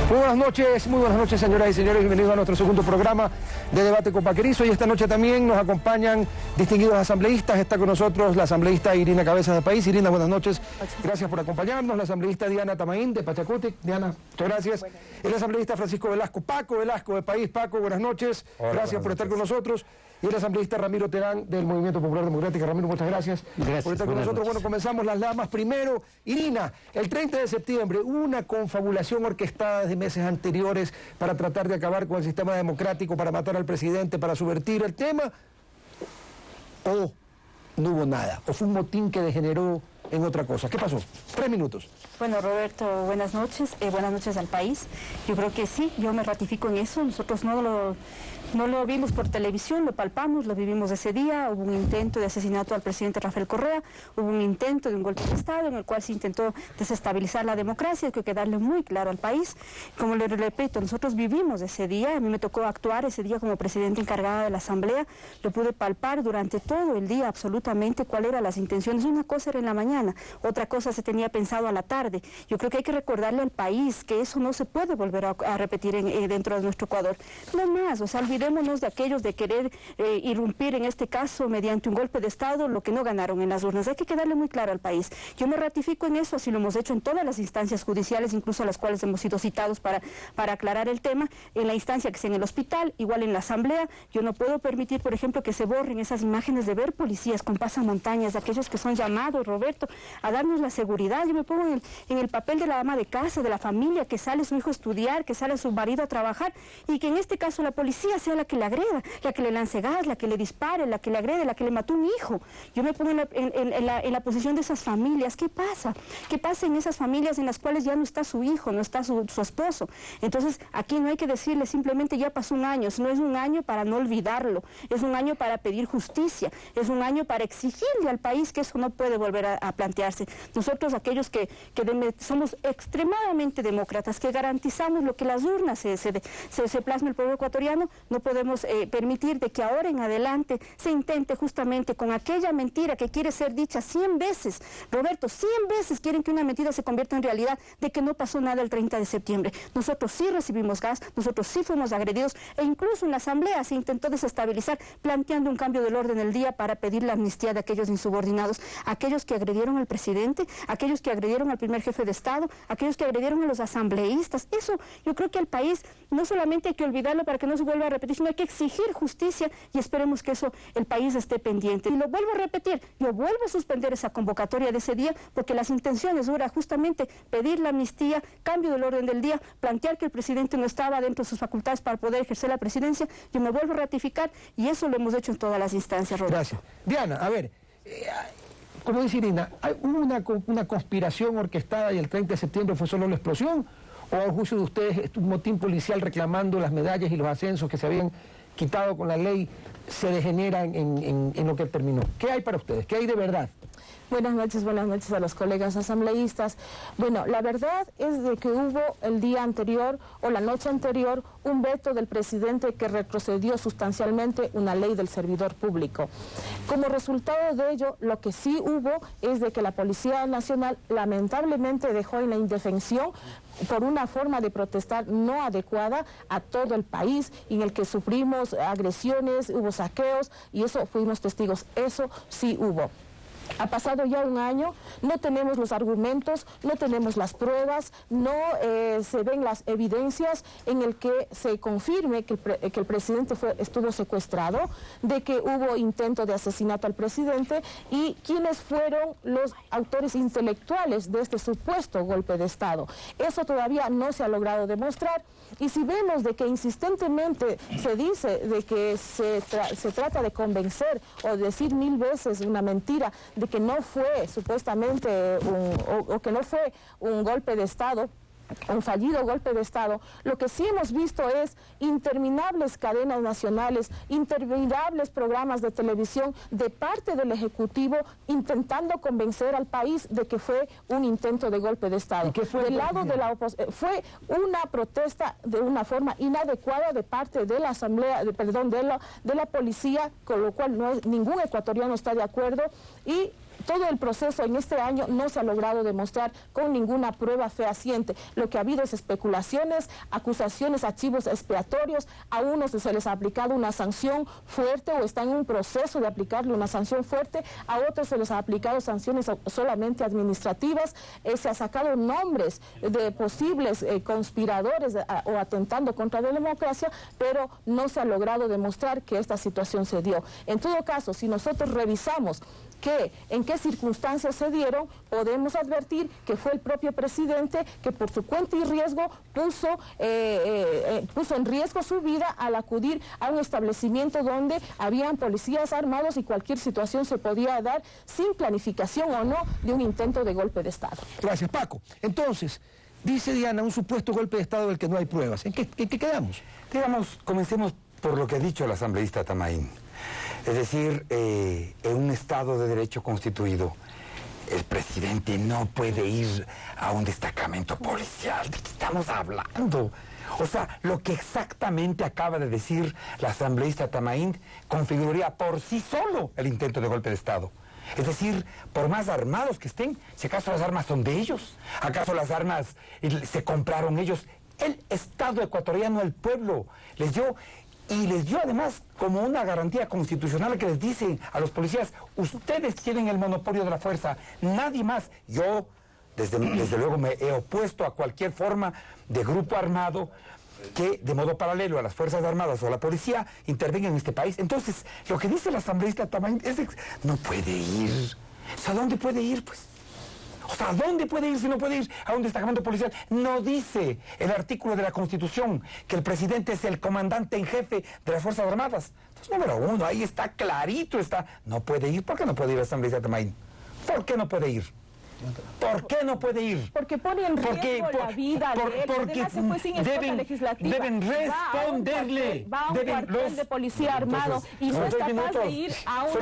Muy buenas noches, señoras y señores, bienvenidos a nuestro segundo programa de Debate con Paquerizo. Y esta noche también nos acompañan distinguidos asambleístas. Está con nosotros la asambleísta Irina Cabezas de País. Irina, buenas noches. Gracias por acompañarnos. La asambleísta Diana Tamaín de Pachacútec. Diana, muchas gracias. El asambleísta Francisco Velasco. Paco Velasco de País. Paco, buenas noches. Hola, gracias por estar con nosotros. Y el asambleísta Ramiro Terán del Movimiento Popular Democrático. Ramiro, muchas gracias por estar con nosotros. Bueno, comenzamos las damas. Primero, Irina, el 30 de septiembre, una confabulación orquestada desde meses anteriores para tratar de acabar con el sistema democrático, para matar al presidente, para subvertir el tema, o no hubo nada, o fue un motín que degeneró en otra cosa. ¿Qué pasó? 3 minutos. Bueno, Roberto, buenas noches al país. Yo creo que sí, yo me ratifico en eso. Nosotros no lo vimos por televisión, lo palpamos, lo vivimos ese día. Hubo un intento de asesinato al presidente Rafael Correa, hubo un intento de un golpe de Estado en el cual se intentó desestabilizar la democracia. Hay que quedarle muy claro al país. Como le repito, nosotros vivimos ese día. A mí me tocó actuar ese día como presidenta encargada de la Asamblea. Lo pude palpar durante todo el día absolutamente cuáles eran las intenciones. Una cosa era en la mañana, otra cosa se tenía pensado a la tarde. Yo creo que hay que recordarle al país que eso no se puede volver a repetir dentro de nuestro Ecuador. No más, o sea, olvidémonos de aquellos de querer irrumpir en este caso mediante un golpe de Estado lo que no ganaron en las urnas. Hay que quedarle muy claro al país. Yo me ratifico en eso, así lo hemos hecho en todas las instancias judiciales, incluso a las cuales hemos sido citados para aclarar el tema, en la instancia que sea en el hospital, igual en la Asamblea. Yo no puedo permitir, por ejemplo, que se borren esas imágenes de ver policías con pasamontañas, aquellos que son llamados, Roberto, a darnos la seguridad. Yo me pongo en el papel de la ama de casa, de la familia, que sale su hijo a estudiar, que sale su marido a trabajar, y que en este caso la policía sea la que le agreda, la que le lance gas, la que le dispare, la que le agrede, la que le mató un hijo. Yo me pongo en la posición de esas familias. ¿Qué pasa? ¿Qué pasa en esas familias en las cuales ya no está su hijo, no está su esposo? Entonces, aquí no hay que decirle simplemente ya pasó un año, no es un año para no olvidarlo, es un año para pedir justicia, es un año para exigirle al país que eso no puede volver a plantearse. Nosotros, aquellos que somos extremadamente demócratas, que garantizamos lo que las urnas se plasma el pueblo ecuatoriano, no podemos permitir de que ahora en adelante se intente justamente con aquella mentira que quiere ser dicha 100 veces, Roberto, 100 veces quieren que una mentira se convierta en realidad, de que no pasó nada el 30 de septiembre. Nosotros sí recibimos gas, nosotros sí fuimos agredidos, e incluso en la Asamblea se intentó desestabilizar, planteando un cambio del orden del día para pedir la amnistía de aquellos insubordinados, aquellos que agredieron al presidente, aquellos que agredieron al primer jefe de Estado, aquellos que agredieron a los asambleístas. Eso yo creo que al país no solamente hay que olvidarlo para que no se vuelva a repetir, sino hay que exigir justicia, y esperemos que eso el país esté pendiente. Y lo vuelvo a repetir, yo vuelvo a suspender esa convocatoria de ese día, porque las intenciones eran justamente pedir la amnistía, cambio del orden del día, plantear que el presidente no estaba dentro de sus facultades para poder ejercer la presidencia. Yo me vuelvo a ratificar, y eso lo hemos hecho en todas las instancias, Roberto. Gracias. Diana, a ver, como dice Irina, ¿hubo una conspiración orquestada y el 30 de septiembre fue solo la explosión? ¿O a juicio de ustedes un motín policial reclamando las medallas y los ascensos que se habían quitado con la ley se degenera en lo que terminó? ¿Qué hay para ustedes? ¿Qué hay de verdad? Buenas noches a los colegas asambleístas. Bueno, la verdad es de que hubo el día anterior o la noche anterior un veto del presidente que retrocedió sustancialmente una ley del servidor público. Como resultado de ello, lo que sí hubo es de que la Policía Nacional lamentablemente dejó en la indefensión por una forma de protestar no adecuada a todo el país, en el que sufrimos agresiones, hubo saqueos, y eso fuimos testigos, eso sí hubo. Ha pasado ya un año, no tenemos los argumentos, no tenemos las pruebas, no se ven las evidencias en el que se confirme que el presidente estuvo secuestrado, de que hubo intento de asesinato al presidente, y quiénes fueron los autores intelectuales de este supuesto golpe de Estado. Eso todavía no se ha logrado demostrar, y si vemos de que insistentemente se dice de que se trata de convencer o decir 1000 veces una mentira, de que no fue supuestamente que no fue un golpe de Estado, un fallido golpe de Estado, lo que sí hemos visto es interminables cadenas nacionales, interminables programas de televisión de parte del Ejecutivo intentando convencer al país de que fue un intento de golpe de Estado. ¿Y qué fue? Del lado de la oposición, fue una protesta de una forma inadecuada de parte de la Asamblea, de la policía, con lo cual ningún ecuatoriano está de acuerdo, y todo el proceso en este año no se ha logrado demostrar con ninguna prueba fehaciente. Lo que ha habido es especulaciones, acusaciones, archivos expiatorios. A unos se les ha aplicado una sanción fuerte o está en un proceso de aplicarle una sanción fuerte, a otros se les ha aplicado sanciones solamente administrativas. Se ha sacado nombres de posibles conspiradores o atentando contra la democracia, pero no se ha logrado demostrar que esta situación se dio. En todo caso, si nosotros revisamos en qué circunstancias se dieron, podemos advertir que fue el propio presidente que por su cuenta y riesgo puso en riesgo su vida al acudir a un establecimiento donde habían policías armados y cualquier situación se podía dar sin planificación o no de un intento de golpe de Estado. Gracias, Paco. Entonces, dice Diana, un supuesto golpe de Estado del que no hay pruebas. ¿En qué quedamos? Digamos, comencemos por lo que ha dicho el asambleísta Tamaín. Es decir, en un Estado de Derecho constituido, el presidente no puede ir a un destacamento policial. ¿De qué estamos hablando? O sea, lo que exactamente acaba de decir la asambleísta Tamaín configuraría por sí solo el intento de golpe de Estado. Es decir, por más armados que estén, si acaso las armas son de ellos, acaso las armas se compraron ellos. El Estado ecuatoriano, el pueblo, les dio... Y les dio además como una garantía constitucional que les dicen a los policías, ustedes tienen el monopolio de la fuerza, nadie más. Yo, desde luego, me he opuesto a cualquier forma de grupo armado que, de modo paralelo a las Fuerzas Armadas o a la policía, intervenga en este país. Entonces, lo que dice la asambleísta Tamaín es no puede ir. O sea, ¿a dónde puede ir, pues? O sea, ¿a dónde puede ir si no puede ir a un destacamento policial? No dice el artículo de la Constitución que el presidente es el comandante en jefe de las Fuerzas Armadas. Entonces, número uno, ahí está clarito, no puede ir. ¿Por qué no puede ir la asambleísta Tamaín? ¿Por qué no puede ir? ¿Por qué no puede ir? Porque pone en riesgo la vida de él. Porque deben responderle. Va a un cuartel de policía armado y no es capaz de ir a un...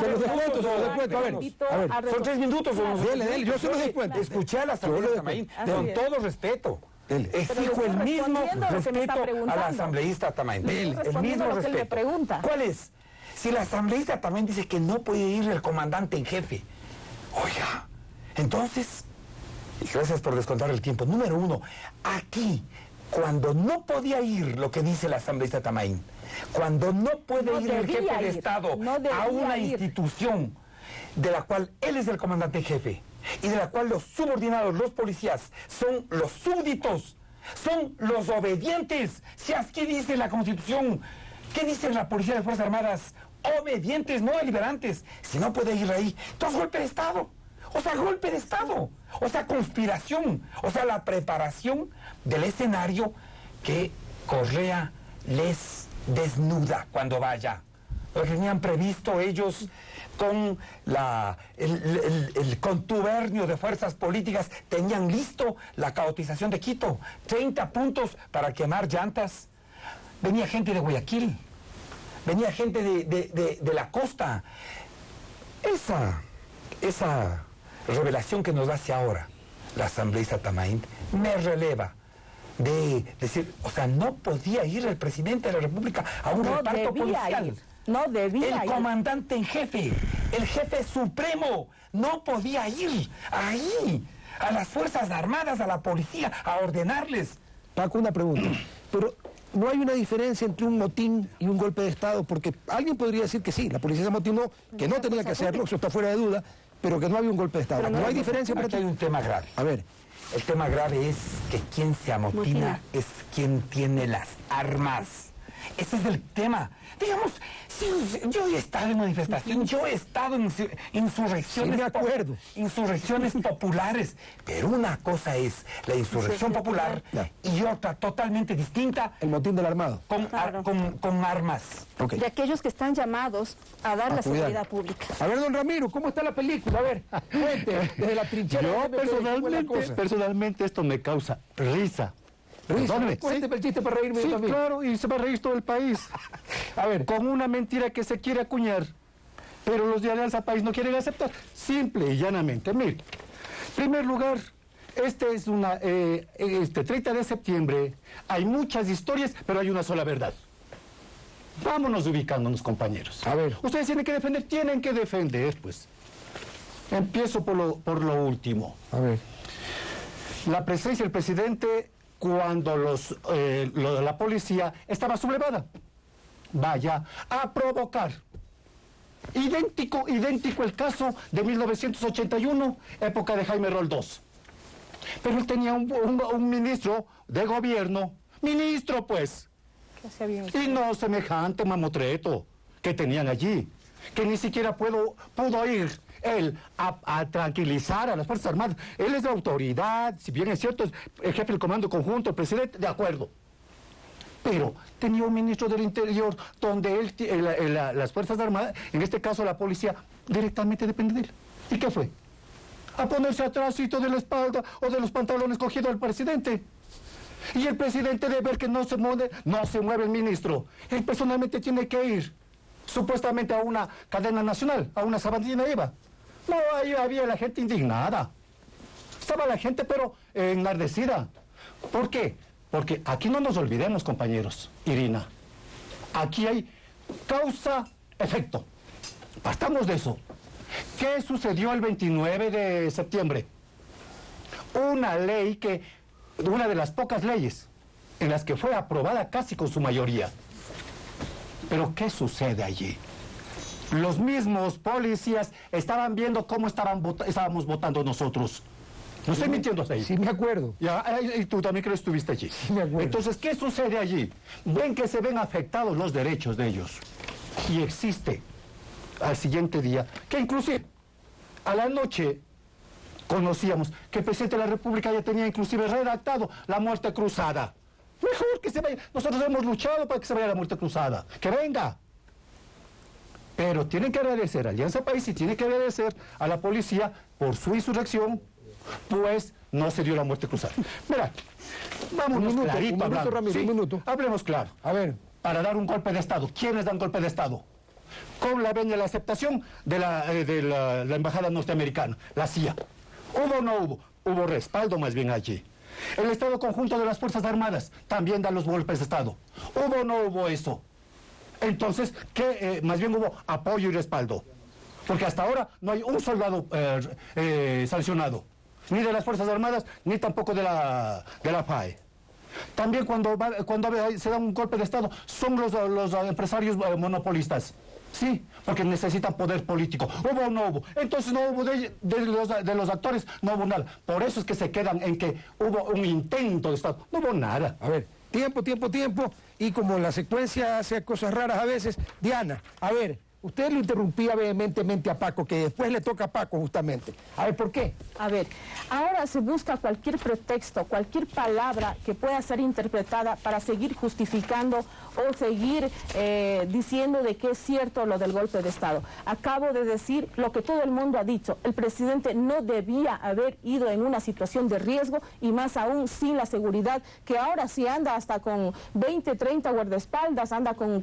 Son 3 minutos. Dele, yo se los descuento. Escuché a la asambleísta Tamaín con todo respeto. Exijo el mismo respeto a la asambleísta Tamaín. El mismo respeto. ¿Cuál es? Si la asambleísta Tamaín dice que no puede ir el comandante en jefe, oiga, entonces, y gracias por descontar el tiempo, número uno, aquí, cuando no podía ir lo que dice la asambleísta Tamaín, cuando no puede ir el jefe de Estado a una institución de la cual él es el comandante en jefe y de la cual los subordinados, los policías, son los súbditos, son los obedientes. Si aquí dice la Constitución, ¿qué dice la policía de las Fuerzas Armadas? Obedientes, no deliberantes. Si no puede ir ahí, entonces golpe de Estado. O sea, golpe de Estado, o sea, conspiración, o sea, la preparación del escenario que Correa les desnuda cuando vaya. Lo tenían previsto ellos con el contubernio de fuerzas políticas, tenían listo la caotización de Quito, 30 puntos para quemar llantas. Venía gente de Guayaquil, venía gente de la costa. Esa revelación que nos hace ahora la asambleísta Tamaín me releva de decir, o sea, no podía ir el presidente de la República a un reparto policial. No debía ir. El comandante en jefe, el jefe supremo, no podía ir ahí, a las Fuerzas Armadas, a la policía, a ordenarles. Paco, una pregunta, pero ¿no hay una diferencia entre un motín y un golpe de Estado? Porque alguien podría decir que sí, la policía se amotinó, que no tenía que hacerlo, eso está fuera de duda, pero que no había un golpe de Estado. Pero no hay diferencia. Aquí hay un tema grave. A ver. El tema grave es que quien se amotina es quien tiene las armas. Ese es el tema. Digamos, yo he estado en manifestaciones, yo he estado en insurrecciones, sí, me acuerdo. Insurrecciones populares, pero una cosa es la insurrección popular y otra totalmente distinta. El motín del armado. Con armas. Okay. De aquellos que están llamados a dar la seguridad pública. A ver, don Ramiro, ¿cómo está la película? A ver, cuente, desde la trinchera. Yo personalmente esto me causa risa. Perdóneme. Cuénteme el chiste para reírme yo también. Claro, y se va a reír todo el país. A ver. Con una mentira que se quiere acuñar, pero los de Alianza País no quieren aceptar. Simple y llanamente. Mire, en primer lugar, este 30 de septiembre, hay muchas historias, pero hay una sola verdad. Vámonos ubicándonos, compañeros. A ver. Ustedes tienen que defender, pues. Empiezo por lo último. A ver. La presencia del presidente cuando la policía estaba sublevada. Vaya a provocar. Idéntico el caso de 1981, época de Jaime Roldós. Pero él tenía un ministro de gobierno, ministro pues, y no semejante mamotreto que tenían allí, que ni siquiera pudo ir él a tranquilizar a las Fuerzas Armadas. Él es la autoridad, si bien es cierto, es el jefe del comando conjunto, el presidente, de acuerdo. Pero tenía un ministro del Interior donde las Fuerzas Armadas, en este caso la policía, directamente depende de él. ¿Y qué fue? A ponerse atrásito de la espalda o de los pantalones cogidos al presidente. Y el presidente de ver que no se mueve el ministro. Él personalmente tiene que ir, supuestamente a una cadena nacional, a una Sabantina Eva. No, ahí había la gente indignada. Estaba la gente, pero enardecida. ¿Por qué? Porque aquí no nos olvidemos, compañeros, Irina. Aquí hay causa-efecto. Partamos de eso. ¿Qué sucedió el 29 de septiembre? Una de las pocas leyes en las que fue aprobada casi con su mayoría. Pero ¿qué sucede allí? Los mismos policías estaban viendo cómo estábamos votando nosotros. No estoy mintiendo ahí. Sí, me acuerdo. Y tú también creo que estuviste allí. Sí, me acuerdo. Entonces, ¿qué sucede allí? Ven que se ven afectados los derechos de ellos. Y existe, al siguiente día, que inclusive a la noche conocíamos que el presidente de la República ya tenía inclusive redactado la muerte cruzada. Mejor que se vaya. Nosotros hemos luchado para que se vaya la muerte cruzada. ¡Que venga! Pero tienen que agradecer a Alianza País y tienen que agradecer a la policía por su insurrección, pues no se dio la muerte cruzada. Mira, vámonos clarito hablando. Ramiro, un minuto. Hablemos claro. A ver. Para dar un golpe de Estado. ¿Quiénes dan golpe de Estado? Con la venia y la aceptación de la embajada norteamericana, la CIA. ¿Hubo o no hubo? Hubo respaldo más bien allí. El Estado Conjunto de las Fuerzas Armadas también da los golpes de Estado. ¿Hubo o no hubo eso? Entonces, más bien hubo apoyo y respaldo. Porque hasta ahora no hay un soldado sancionado. Ni de las Fuerzas Armadas, ni tampoco de la FAE. También cuando se da un golpe de Estado, son los empresarios monopolistas. Sí, porque necesitan poder político. ¿Hubo o no hubo? Entonces no hubo de los actores, no hubo nada. Por eso es que se quedan en que hubo un intento de Estado. No hubo nada. A ver, tiempo. Y como la secuencia hace cosas raras a veces, Diana, a ver, usted lo interrumpía vehementemente a Paco, que después le toca a Paco justamente. A ver, ¿por qué? A ver, ahora se busca cualquier pretexto, cualquier palabra que pueda ser interpretada para seguir justificando o seguir diciendo de que es cierto lo del golpe de Estado. Acabo de decir lo que todo el mundo ha dicho. El presidente no debía haber ido en una situación de riesgo y más aún sin la seguridad, que ahora sí anda hasta con 20, 30 guardaespaldas, anda con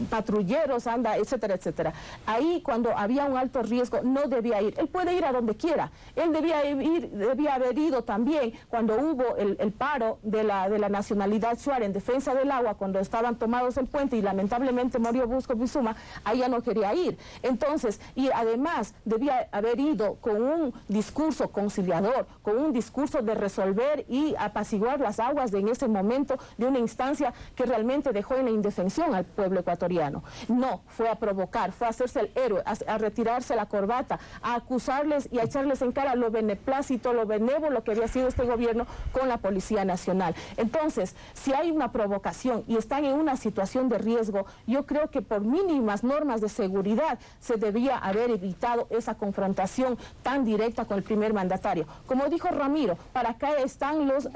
patrulleros, anda, etcétera, etcétera. Ahí, cuando había un alto riesgo, no debía ir. Él puede ir a donde quiera. Él debía haber ido también cuando hubo el paro de la nacionalidad Shuar en defensa del agua, cuando estaban tomados el puente y lamentablemente murió Busco Bizuma. Ahí ya no quería ir. Entonces, y además debía haber ido con un discurso conciliador, con un discurso de resolver y apaciguar las aguas en ese momento de una instancia que realmente dejó en la indefensión al pueblo ecuatoriano. No, fue a provocar, fue a hacerse el héroe, a retirarse la corbata, a acusarles y a echarles en cara lo beneplácito, lo benévolo que había sido este gobierno con la Policía Nacional. Entonces, si hay una provocación y están en una situación de riesgo, yo creo que por mínimas normas de seguridad se debía haber evitado esa confrontación tan directa con el primer mandatario. Como dijo Ramiro, ¿para qué están los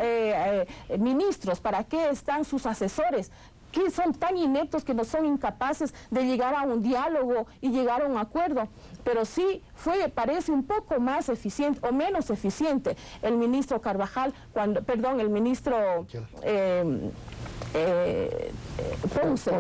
ministros? ¿Para qué están sus asesores? que son tan ineptos que no son incapaces de llegar a un diálogo y llegar a un acuerdo. Pero sí parece un poco más eficiente o menos eficiente el ministro Carvajal, el ministro Ponce,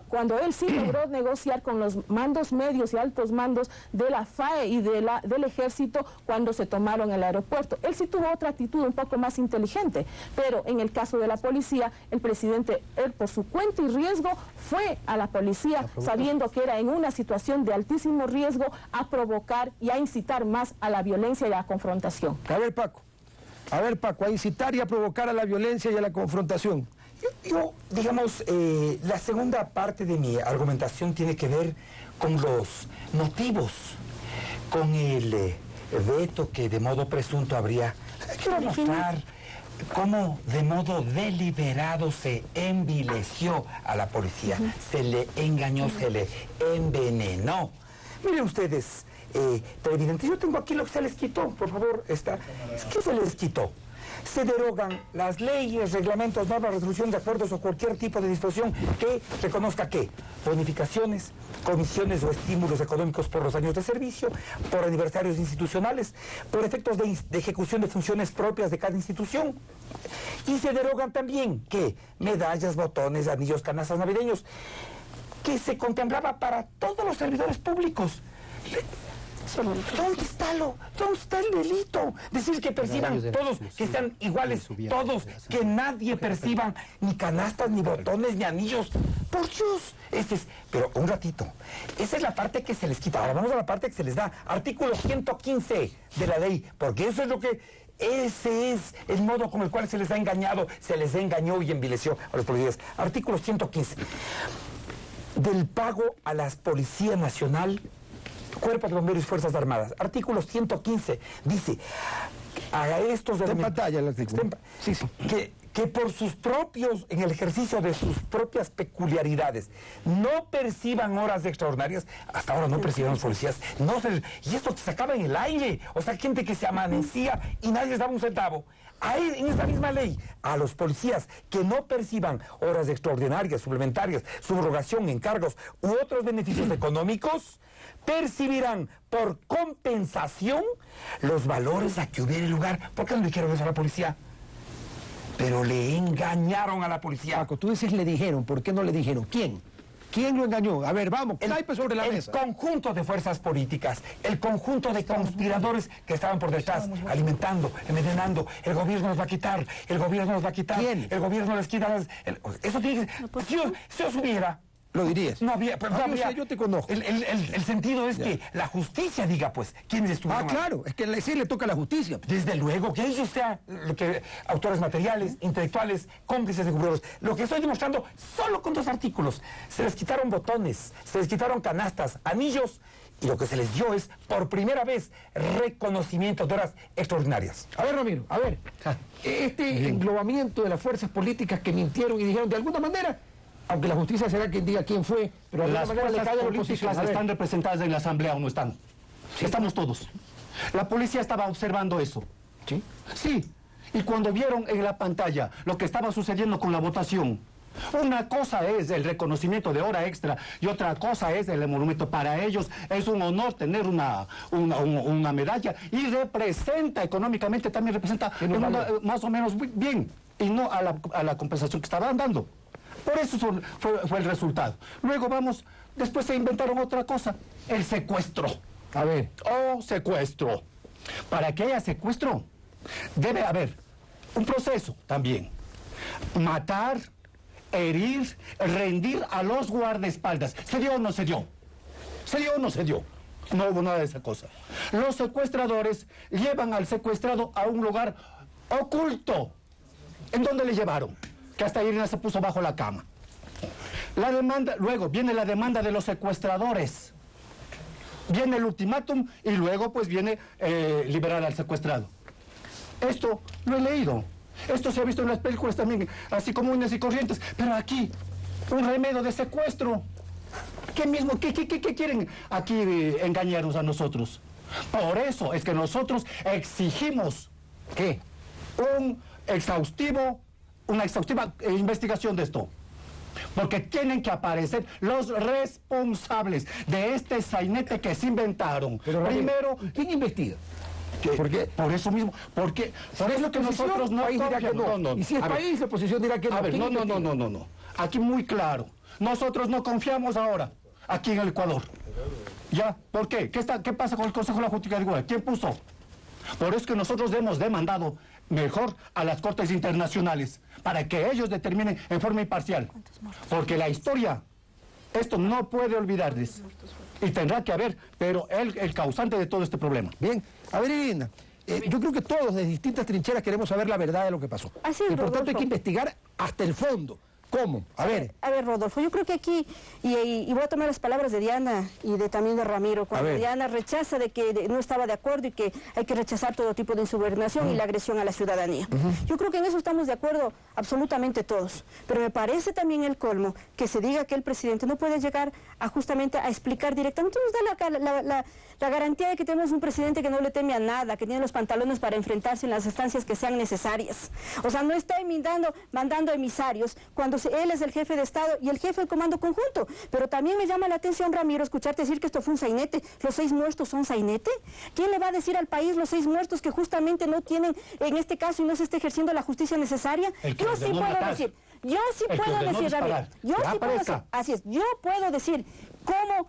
cuando él sí logró negociar con los mandos medios y altos mandos de la FAE y del ejército cuando se tomaron el aeropuerto. Él sí tuvo otra actitud un poco más inteligente, pero en el caso de la policía, el presidente, él por su cuenta y riesgo, fue a la policía sabiendo que era en una situación de altísimo riesgo a provocar y a incitar más a la violencia y a la confrontación. A ver, Paco, a incitar y a provocar a la violencia y a la confrontación. Yo digamos, la segunda parte de mi argumentación tiene que ver con los motivos, con el veto que de modo presunto habría. Quiero mostrar cómo de modo deliberado se envileció a la policía, se le engañó, se le envenenó. Miren ustedes, televidentes, yo tengo aquí lo que se les quitó, por favor, ¿qué se les quitó? Se derogan las leyes, reglamentos, normas, resoluciones, acuerdos o cualquier tipo de disposición que reconozca que bonificaciones, comisiones o estímulos económicos por los años de servicio, por aniversarios institucionales, por efectos de ejecución de funciones propias de cada institución. Y se derogan también que medallas, botones, anillos, canastas navideños, que se contemplaba para todos los servidores públicos. ¿Dónde está el delito? Decir que perciban todos, que sean iguales todos, que nadie perciban ni canastas, ni botones, ni anillos. Por Dios, pero un ratito, esa es la parte que se les quita. Ahora vamos a la parte que se les da. Artículo 115 de la ley, porque eso es lo que... Ese es el modo con el cual se les ha engañado, se les engañó y envileció a los policías. Artículo 115. Del pago a la Policía Nacional, Cuerpos de Bomberos y Fuerzas Armadas. Artículo 115 dice a estos... Está en pantalla el artículo. Sí. Que por sus propios, en el ejercicio de sus propias peculiaridades, no perciban horas extraordinarias. Hasta ahora no percibían los policías. Y esto se acaba en el aire. O sea, gente que se amanecía y nadie les daba un centavo. Ahí, en esta misma ley, a los policías que no perciban horas extraordinarias, suplementarias, subrogación, encargos u otros beneficios económicos, percibirán por compensación los valores a que hubiera lugar. ¿Por qué no le dijeron eso a la policía? Pero le engañaron a la policía. Paco, tú dices le dijeron, ¿por qué no le dijeron? ¿Quién? ¿Quién lo engañó? A ver, vamos, naipe sobre la mesa. El conjunto de fuerzas políticas, el conjunto de conspiradores que estaban por detrás, alimentando, envenenando. El gobierno nos va a quitar, el gobierno nos va a quitar. ¿Quién? El gobierno les quita eso tiene que... Si os hubiera... Lo dirías. No había, pero no había. Yo te conozco. El sentido es que la justicia diga, pues, quiénes estuvieron. Claro, es que sí le toca a la justicia. Desde luego, que ellos sean autores materiales, intelectuales, cómplices de cumplidores. Lo que estoy demostrando, solo con 2 artículos. Se les quitaron botones, se les quitaron canastas, anillos, y lo que se les dio es, por primera vez, reconocimiento de horas extraordinarias. A ver, Ramiro, este englobamiento de las fuerzas políticas que mintieron y dijeron de alguna manera... Aunque la justicia será quien diga quién fue, pero las fuerzas políticas están representadas en la Asamblea o no están. Sí. Estamos todos. La policía estaba observando eso. ¿Sí? Sí. Y cuando vieron en la pantalla lo que estaba sucediendo con la votación, una cosa es el reconocimiento de hora extra y otra cosa es el emolumento. Para ellos es un honor tener una medalla y representa económicamente, también representa más o menos bien, y no a la compensación que estaban dando. Por eso fue el resultado. Luego después se inventaron otra cosa, el secuestro. A ver. Secuestro. Para que haya secuestro, debe haber un proceso también. Matar, herir, rendir a los guardaespaldas. ¿Se dio o no se dio? ¿Se dio o no se dio? No hubo nada de esa cosa. Los secuestradores llevan al secuestrado a un lugar oculto. ¿En dónde le llevaron? Que hasta Irina se puso bajo la cama. La demanda, luego viene la demanda de los secuestradores. Viene el ultimátum y luego pues viene liberar al secuestrado. Esto lo he leído. Esto se ha visto en las películas también, así comunes y corrientes. Pero aquí, un remedio de secuestro. ¿Qué quieren aquí engañarnos a nosotros? Por eso es que nosotros exigimos ¿qué? Un exhaustivo una exhaustiva investigación de esto. Porque tienen que aparecer los responsables de este sainete que se inventaron. Pero, primero, ¿quién investiga? Porque, por eso mismo, porque por eso que nosotros no confiamos. Y si el país, la oposición dirá que no. A ver, no. Aquí muy claro. Nosotros no confiamos ahora, aquí en el Ecuador. ¿Ya? ¿Por qué? ¿Qué pasa con el Consejo de la Justicia de Igualdad? ¿Quién puso? Por eso es que nosotros hemos demandado mejor a las Cortes Internacionales para que ellos determinen en forma imparcial. Porque la historia, esto no puede olvidarles. Y tendrá que haber, pero el causante de todo este problema. Bien, a ver, Irina, yo creo que todos de distintas trincheras queremos saber la verdad de lo que pasó. Así es, y por tanto hay Rodolfo. que investigar hasta el fondo. ¿Cómo? A ver, Rodolfo, yo creo que aquí, y voy a tomar las palabras de Diana y también de Ramiro, cuando Diana rechaza de que no estaba de acuerdo y que hay que rechazar todo tipo de insubordinación y la agresión a la ciudadanía. Yo creo que en eso estamos de acuerdo absolutamente todos, pero me parece también el colmo que se diga que el presidente no puede llegar a justamente a explicar directamente, nos da la garantía de que tenemos un presidente que no le teme a nada, que tiene los pantalones para enfrentarse en las instancias que sean necesarias. O sea, no está mandando emisarios cuando él es el jefe de Estado y el jefe del comando conjunto. Pero también me llama la atención, Ramiro, escucharte decir que esto fue un sainete. ¿Los 6 muertos son sainete? ¿Quién le va a decir al país los 6 muertos que justamente no tienen, en este caso, y no se está ejerciendo la justicia necesaria? Yo sí puedo decir, Ramiro, así es, yo puedo decir cómo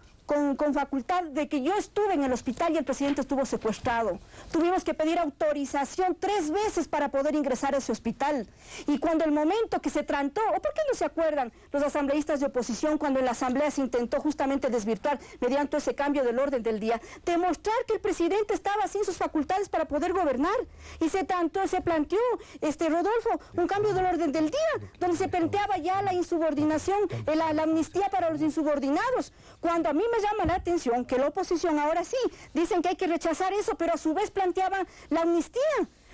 con facultad de que yo estuve en el hospital y el presidente estuvo secuestrado. Tuvimos que pedir autorización 3 veces para poder ingresar a ese hospital. Y cuando el momento que se trató, ¿o por qué no se acuerdan los asambleístas de oposición cuando en la asamblea se intentó justamente desvirtuar mediante ese cambio del orden del día, demostrar que el presidente estaba sin sus facultades para poder gobernar? Y se planteó, Rodolfo, un cambio del orden del día, donde se planteaba ya la insubordinación, la amnistía para los insubordinados. Cuando a mí me llama la atención que la oposición ahora sí, dicen que hay que rechazar eso, pero a su vez planteaban la amnistía.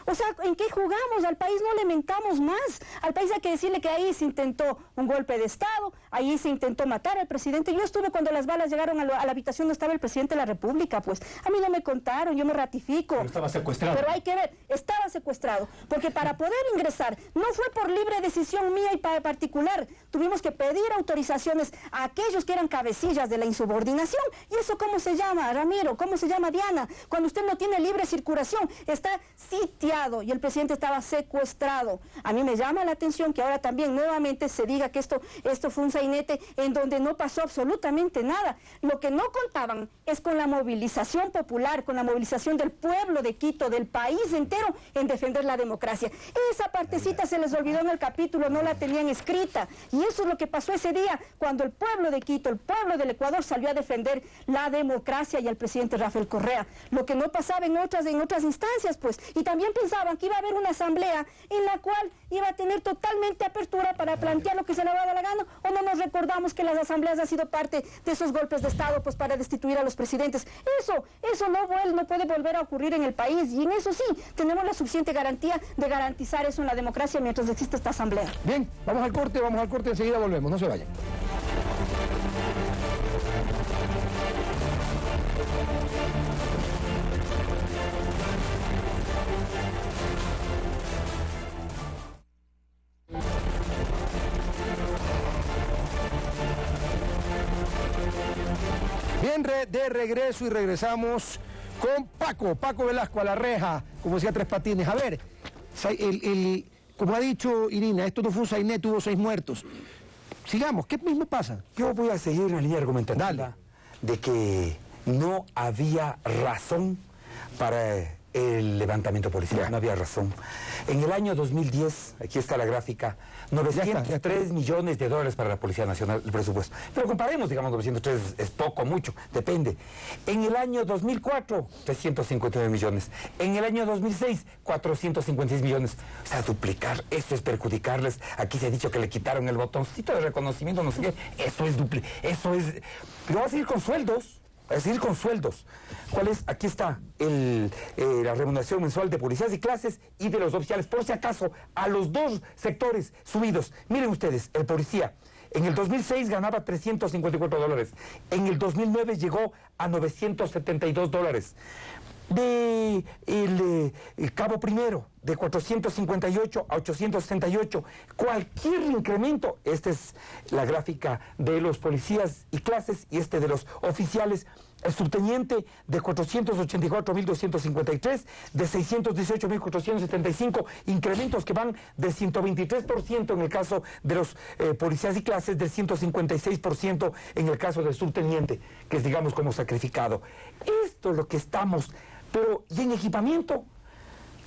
O sea, ¿en qué jugamos? Al país no le mentamos más. Al país hay que decirle que ahí se intentó un golpe de Estado, ahí se intentó matar al presidente. Yo estuve cuando las balas llegaron a la habitación donde estaba el presidente de la República, pues. A mí no me contaron, yo me ratifico. Pero estaba secuestrado. Pero hay que ver, estaba secuestrado. Porque para poder ingresar, no fue por libre decisión mía y particular. Tuvimos que pedir autorizaciones a aquellos que eran cabecillas de la insubordinación. ¿Y eso cómo se llama, Ramiro? ¿Cómo se llama, Diana? Cuando usted no tiene libre circulación, está sitiado y el presidente estaba secuestrado. A mí me llama la atención que ahora también nuevamente se diga que esto fue un sainete en donde no pasó absolutamente nada. Lo que no contaban es con la movilización popular, con la movilización del pueblo de Quito, del país entero, en defender la democracia. Esa partecita se les olvidó en el capítulo, no la tenían escrita. Y eso es lo que pasó ese día, cuando el pueblo de Quito, el pueblo del Ecuador salió a defender la democracia y al presidente Rafael Correa. Lo que no pasaba en otras instancias, pues. Y también pensaban que iba a haber una asamblea en la cual iba a tener totalmente apertura para plantear lo que se le va a dar la gana, o no nos recordamos que las asambleas han sido parte de esos golpes de Estado pues para destituir a los presidentes. Eso no puede volver a ocurrir en el país, y en eso sí, tenemos la suficiente garantía de garantizar eso en la democracia mientras exista esta asamblea. Bien, vamos al corte, enseguida volvemos, no se vayan. Bien, de regreso y regresamos con Paco Velasco a la reja, como decía Tres Patines. A ver, como ha dicho Irina, esto no fue un sainete, hubo 6 muertos. Sigamos, ¿qué mismo pasa? Yo voy a seguir la línea argumentativa de que no había razón para el levantamiento policial, no había razón. En el año 2010, aquí está la gráfica, 903 millones de dólares para la Policía Nacional, el presupuesto. Pero comparemos, digamos, 903 es poco, mucho, depende. En el año 2004, 359 millones. En el año 2006, 456 millones. O sea, duplicar, esto es perjudicarles. Aquí se ha dicho que le quitaron el botoncito de reconocimiento, no sé qué. Eso es Pero va a seguir con sueldos. Es decir, con sueldos. ¿Cuál es? Aquí está la remuneración mensual de policías y clases y de los oficiales, por si acaso, a los 2 sectores subidos. Miren ustedes, el policía en el 2006 ganaba $354. En el 2009 llegó a $972. de el cabo primero, de 458 a 868, cualquier incremento, esta es la gráfica de los policías y clases y este de los oficiales, el subteniente de 484.253, de 618.475, incrementos que van de 123% en el caso de los policías y clases, de 156% en el caso del subteniente, que es, digamos, como sacrificado. Esto es lo que estamos, pero ¿y en equipamiento?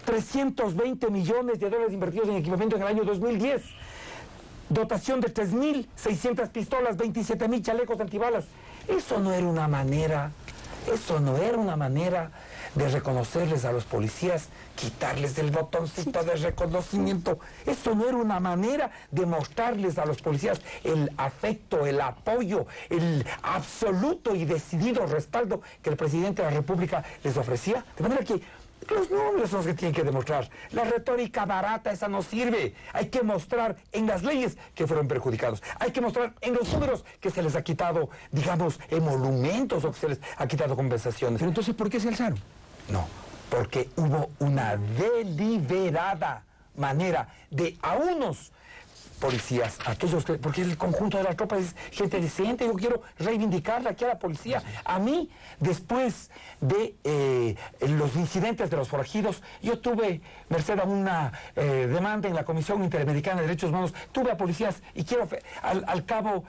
320 millones de dólares invertidos en equipamiento en el año 2010. Dotación de 3.600 pistolas, 27.000 chalecos antibalas. Eso no era una manera de reconocerles a los policías, quitarles el botoncito de reconocimiento. Eso no era una manera de mostrarles a los policías el afecto, el apoyo, el absoluto y decidido respaldo que el presidente de la República les ofrecía. De manera que los números son los que tienen que demostrar. La retórica barata, esa no sirve. Hay que mostrar en las leyes que fueron perjudicados. Hay que mostrar en los números que se les ha quitado, digamos, emolumentos o que se les ha quitado compensaciones. Pero entonces, ¿por qué se alzaron? No, porque hubo una deliberada manera de a unos policías, aquellos que, porque el conjunto de la tropa es gente decente, yo quiero reivindicarla aquí a la policía. A mí, después de los incidentes de los forajidos, yo tuve, merced a una demanda en la Comisión Interamericana de Derechos Humanos, tuve a policías, y quiero, al cabo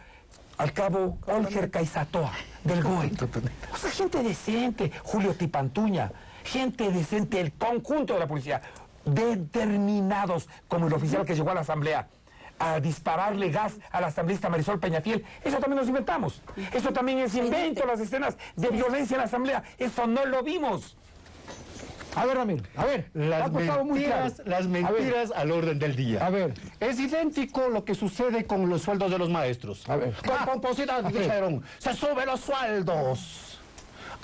Olger Caizatoa, del GOE. O sea, gente decente, Julio Tipantuña, gente decente, el conjunto de la policía, determinados, como el oficial que llegó a la asamblea, a dispararle gas a la asambleísta Marisol Peñafiel. Eso también nos inventamos. Eso también es invento, las escenas de violencia en la asamblea. Eso no lo vimos. A ver, Ramiro, a ver, las mentiras al orden del día. A ver. Es idéntico lo que sucede con los sueldos de los maestros. A ver. Con pomposidad dijeron, se suben los sueldos.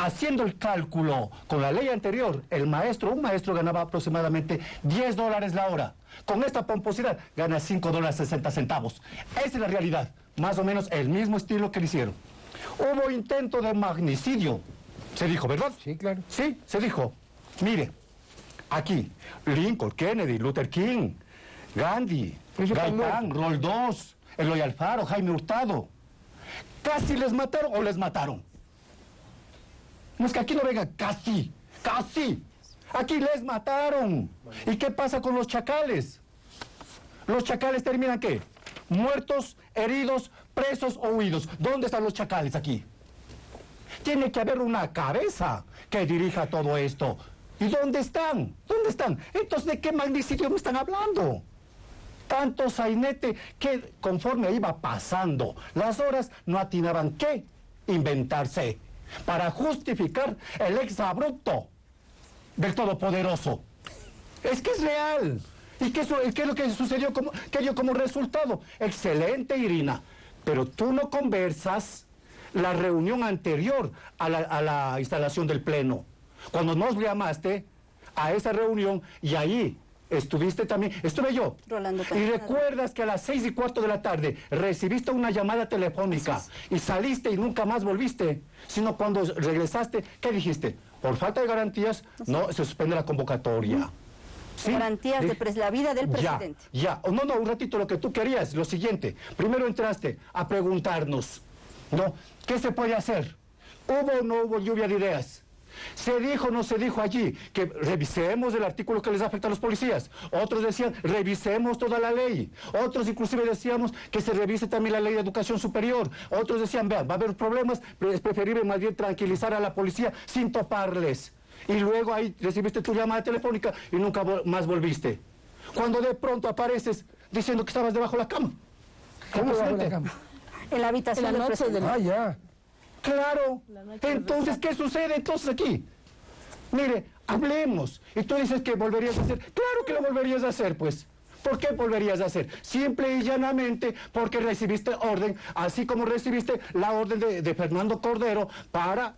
Haciendo el cálculo con la ley anterior, un maestro ganaba aproximadamente $10 la hora. Con esta pomposidad gana $5.60. Esa es la realidad. Más o menos el mismo estilo que le hicieron. Hubo intento de magnicidio. Se dijo, ¿verdad? Sí, claro. Sí, se dijo. Mire, aquí, Lincoln, Kennedy, Luther King, Gandhi, Gaitán, Roldós, Eloy Alfaro, Jaime Hurtado. ¿Casi les mataron o les mataron? No es que aquí no venga casi. Aquí les mataron. ¿Y qué pasa con los chacales? ¿Los chacales terminan qué? Muertos, heridos, presos o huidos. ¿Dónde están los chacales aquí? Tiene que haber una cabeza que dirija todo esto. ¿Y dónde están? ¿Dónde están? Entonces, ¿de qué magnicidio me están hablando? Tanto sainete que conforme iba pasando las horas no atinaban qué inventarse para justificar el exabrupto del Todopoderoso. Es que es real. ¿Y qué es lo que sucedió que dio como resultado? Excelente, Irina. Pero tú no conversas la reunión anterior a la instalación del Pleno. Cuando nos llamaste a esa reunión y ahí estuviste también, estuve yo. Rolando, y recuerdas que a las 6:15 de la tarde recibiste una llamada telefónica y saliste y nunca más volviste, sino cuando regresaste, ¿qué dijiste? Por falta de garantías, no, se suspende la convocatoria. ¿Sí? Garantías de la vida del presidente. Ya. No, un ratito, lo que tú querías, lo siguiente. Primero entraste a preguntarnos, ¿no? ¿Qué se puede hacer? ¿Hubo o no hubo lluvia de ideas? ¿Se dijo o no se dijo allí que revisemos el artículo que les afecta a los policías? Otros decían, revisemos toda la ley. Otros inclusive decíamos que se revise también la ley de educación superior. Otros decían, vean, va a haber problemas, pero es preferible más bien tranquilizar a la policía sin toparles. Y luego ahí recibiste tu llamada telefónica y nunca más volviste. Cuando de pronto apareces diciendo que estabas debajo de la cama. ¿Cómo debajo de la cama? En la habitación En la del noche presidente. Ah, ya. Claro. Entonces, ¿qué sucede entonces aquí? Mire, hablemos. Y tú dices que volverías a hacer. Claro que lo volverías a hacer, pues. ¿Por qué volverías a hacer? Simple y llanamente porque recibiste orden, así como recibiste la orden de Fernando Cordero para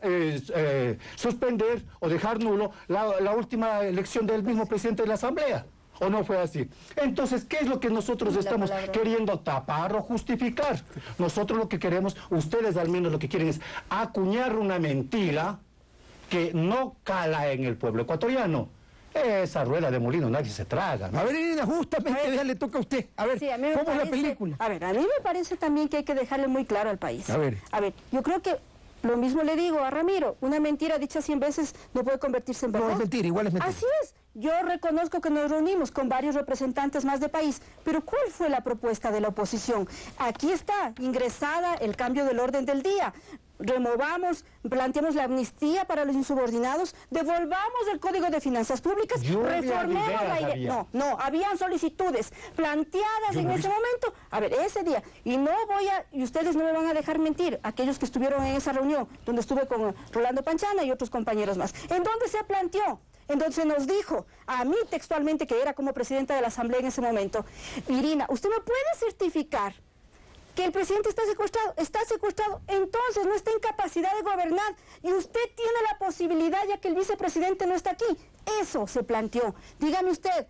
suspender o dejar nulo la última elección del mismo presidente de la Asamblea. ¿O no fue así? Entonces, ¿qué es lo que nosotros estamos queriendo tapar o justificar? Nosotros lo que queremos, ustedes al menos lo que quieren es acuñar una mentira que no cala en el pueblo ecuatoriano. Esa rueda de molino nadie se traga, ¿no? A ver, Irina, justamente ya le toca a usted. A ver, Sí, a mí me ¿cómo es la parece- película? A ver, a mí me parece también que hay que dejarle muy claro al país. A ver, yo creo que lo mismo le digo a Ramiro, una mentira dicha 100 veces no puede convertirse en verdad. no es mentira, igual es mentira. Así es. Yo reconozco que nos reunimos con varios representantes más de país, pero ¿cuál fue la propuesta de la oposición? Aquí está, ingresada el cambio del orden del día. Removamos, planteamos la amnistía para los insubordinados, devolvamos el Código de Finanzas Públicas, Lluvia de reformemos ideas la había. No, habían solicitudes planteadas en ese momento. A ver, ese día, y ustedes no me van a dejar mentir, aquellos que estuvieron en esa reunión, donde estuve con Rolando Panchana y otros compañeros más, ¿en dónde se planteó? Entonces nos dijo, a mí textualmente, que era como presidenta de la Asamblea en ese momento, Irina, ¿usted me puede certificar que el presidente está secuestrado, entonces no está en capacidad de gobernar y usted tiene la posibilidad, ya que el vicepresidente no está aquí? Eso se planteó. Dígame usted,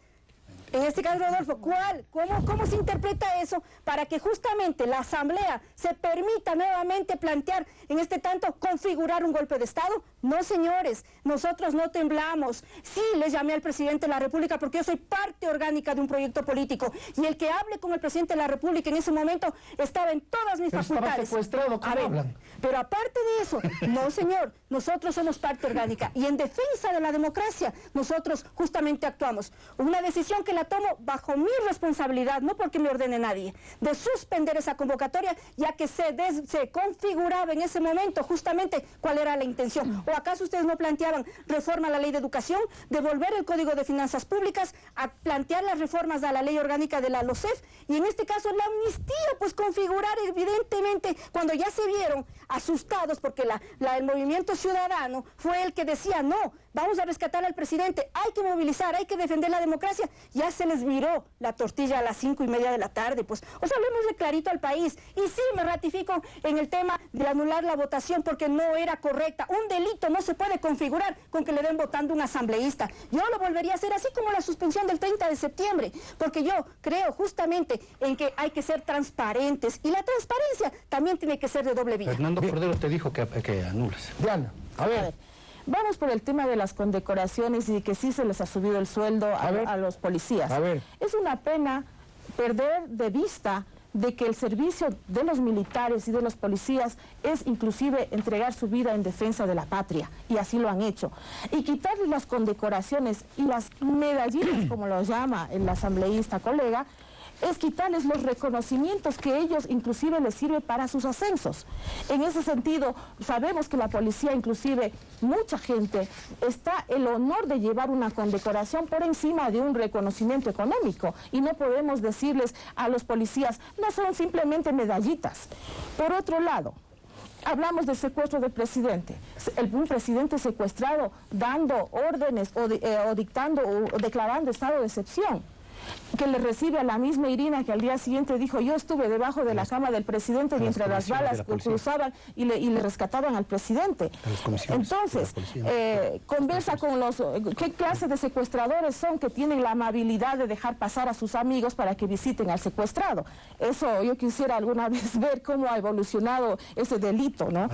en este caso, Rodolfo, ¿cómo se interpreta eso para que justamente la Asamblea se permita nuevamente plantear, en este tanto, configurar un golpe de Estado? No, señores, nosotros no temblamos. Sí, les llamé al presidente de la República porque yo soy parte orgánica de un proyecto político y el que hable con el presidente de la República en ese momento estaba en todas mis Pero estaba facultades. secuestrado, ¿cómo hablan? Pero aparte de eso, no, señor, nosotros somos parte orgánica y en defensa de la democracia nosotros justamente actuamos. Una decisión que la tomo bajo mi responsabilidad, no porque me ordene nadie, de suspender esa convocatoria, ya que se configuraba en ese momento justamente cuál era la intención. ¿O acaso ustedes no planteaban reforma a la ley de educación, devolver el Código de Finanzas Públicas, a plantear las reformas a la ley orgánica de la LOCEF y en este caso la amnistía, pues configurar evidentemente cuando ya se vieron asustados porque el movimiento ciudadano fue el que decía no, vamos a rescatar al presidente, hay que movilizar, hay que defender la democracia, ya se les viró la tortilla a las 5:30 de la tarde, pues, o sea, hablemosle clarito al país. Y sí, me ratifico en el tema de anular la votación porque no era correcta. Un delito no se puede configurar con que le den votando un asambleísta. Yo lo volvería a hacer así como la suspensión del 30 de septiembre, porque yo creo justamente en que hay que ser transparentes y la transparencia también tiene que ser de doble vía. Fernando Cordero te dijo que anules. Diana, a ver. Vamos por el tema de las condecoraciones y que sí se les ha subido el sueldo a los policías. A ver. Es una pena perder de vista de que el servicio de los militares y de los policías es inclusive entregar su vida en defensa de la patria, y así lo han hecho. Y quitarles las condecoraciones y las medallitas, como lo llama el asambleísta colega, es quitarles los reconocimientos que ellos inclusive les sirve para sus ascensos. En ese sentido, sabemos que la policía, inclusive mucha gente, está el honor de llevar una condecoración por encima de un reconocimiento económico, y no podemos decirles a los policías, no son simplemente medallitas. Por otro lado, hablamos del secuestro del presidente. Un presidente secuestrado dando órdenes o dictando o declarando estado de excepción, que le recibe a la misma Irina que al día siguiente dijo, yo estuve debajo de la cama del presidente mientras las balas cruzaban y le rescataban al presidente. Entonces, conversa con qué clase de secuestradores son que tienen la amabilidad de dejar pasar a sus amigos para que visiten al secuestrado. Eso yo quisiera alguna vez ver cómo ha evolucionado ese delito, ¿no?